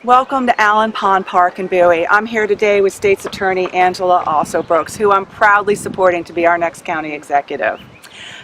Welcome to Allen Pond Park in Bowie. I'm here today with State's Attorney Angela Alsobrooks, who I'm proudly supporting to be our next county executive.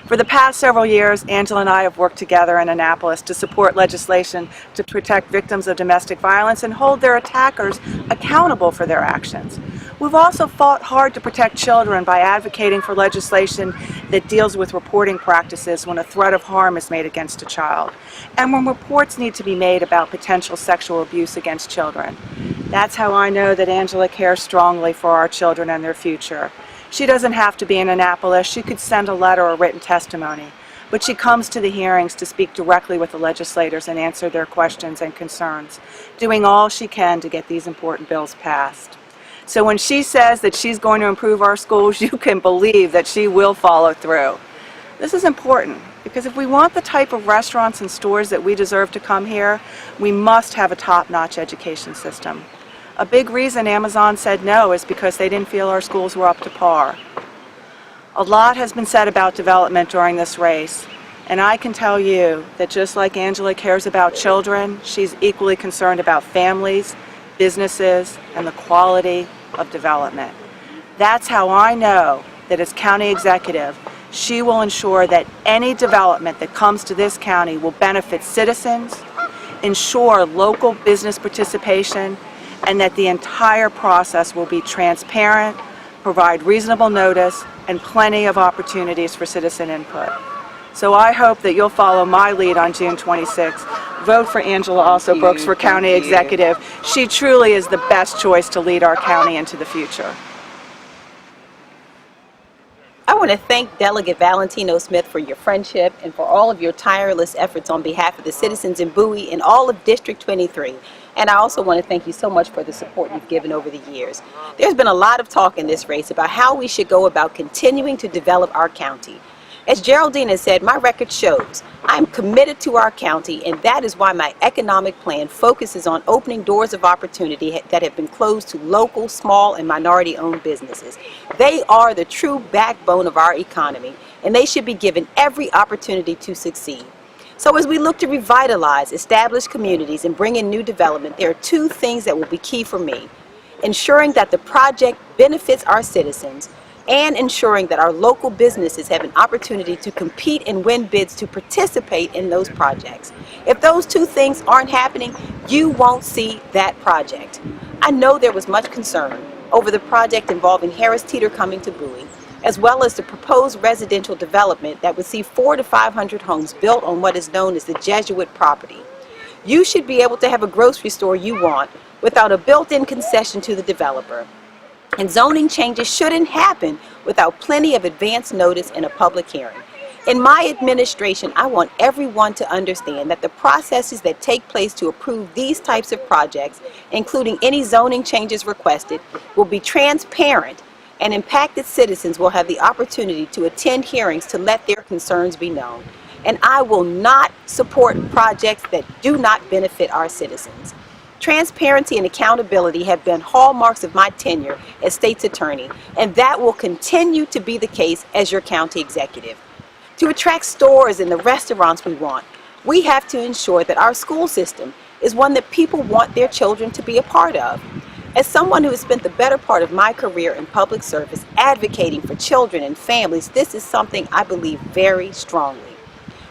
For the past several years, Angela and I have worked together in Annapolis to support legislation to protect victims of domestic violence and hold their attackers accountable for their actions. We've also fought hard to protect children by advocating for legislation that deals with reporting practices when a threat of harm is made against a child, and when reports need to be made about potential sexual abuse against children. That's how I know that Angela cares strongly for our children and their future. She doesn't have to be in Annapolis. She could send a letter or written testimony, but she comes to the hearings to speak directly with the legislators and answer their questions and concerns, doing all she can to get these important bills passed. So when she says that she's going to improve our schools, you can believe that she will follow through. This is important because if we want the type of restaurants and stores that we deserve to come here, we must have a top-notch education system. A big reason Amazon said no is because they didn't feel our schools were up to par. A lot has been said about development during this race, and I can tell you that just like Angela cares about children, she's equally concerned about families, businesses, and the quality of development. That's how I know that as county executive, she will ensure that any development that comes to this county will benefit citizens, ensure local business participation, and that the entire process will be transparent, provide reasonable notice, and plenty of opportunities for citizen input. So I hope that you'll follow my lead on June 26th. Vote for Angela Alsobrooks for County Executive. She truly is the best choice to lead our county into the future. I want to thank Delegate Valentino-Smith for your friendship and for all of your tireless efforts on behalf of the citizens in Bowie and all of District 23. And I also want to thank you so much for the support you've given over the years. There's been a lot of talk in this race about how we should go about continuing to develop our county. As Geraldine has said, my record shows I'm committed to our county, and that is why my economic plan focuses on opening doors of opportunity that have been closed to local, small, and minority-owned businesses. They are the true backbone of our economy, and they should be given every opportunity to succeed. So as we look to revitalize established communities and bring in new development, there are two things that will be key for me: ensuring that the project benefits our citizens, and ensuring that our local businesses have an opportunity to compete and win bids to participate in those projects. If those two things aren't happening, you won't see that project. I know there was much concern over the project involving Harris Teeter coming to Bowie, as well as the proposed residential development that would see 400 to 500 homes built on what is known as the Jesuit property. You should be able to have a grocery store you want without a built-in concession to the developer. And zoning changes shouldn't happen without plenty of advance notice and a public hearing. In my administration, I want everyone to understand that the processes that take place to approve these types of projects, including any zoning changes requested, will be transparent, and impacted citizens will have the opportunity to attend hearings to let their concerns be known. And I will not support projects that do not benefit our citizens. Transparency and accountability have been hallmarks of my tenure as state's attorney, and that will continue to be the case as your county executive. To attract stores and the restaurants we want, we have to ensure that our school system is one that people want their children to be a part of. As someone who has spent the better part of my career in public service advocating for children and families, this is something I believe very strongly.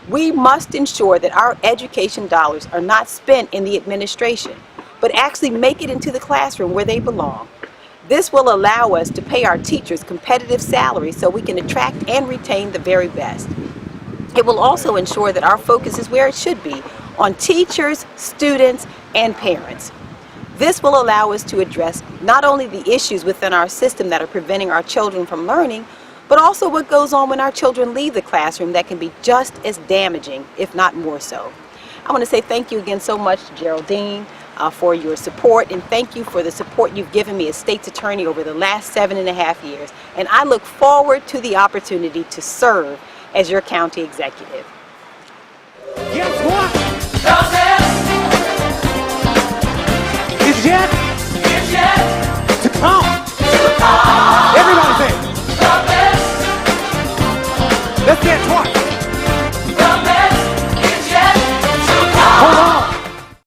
We must ensure that our education dollars are not spent in the administration, but actually make it into the classroom where they belong. This will allow us to pay our teachers competitive salaries so we can attract and retain the very best. It will also ensure that our focus is where it should be, on teachers, students, and parents. This will allow us to address not only the issues within our system that are preventing our children from learning, but also what goes on when our children leave the classroom that can be just as damaging, if not more so. I want to say thank you again so much to Geraldine for your support, and thank you for the support you've given me as state's attorney over the last 7.5 years. And I look forward to the opportunity to serve as your county executive. Guess what? It's yet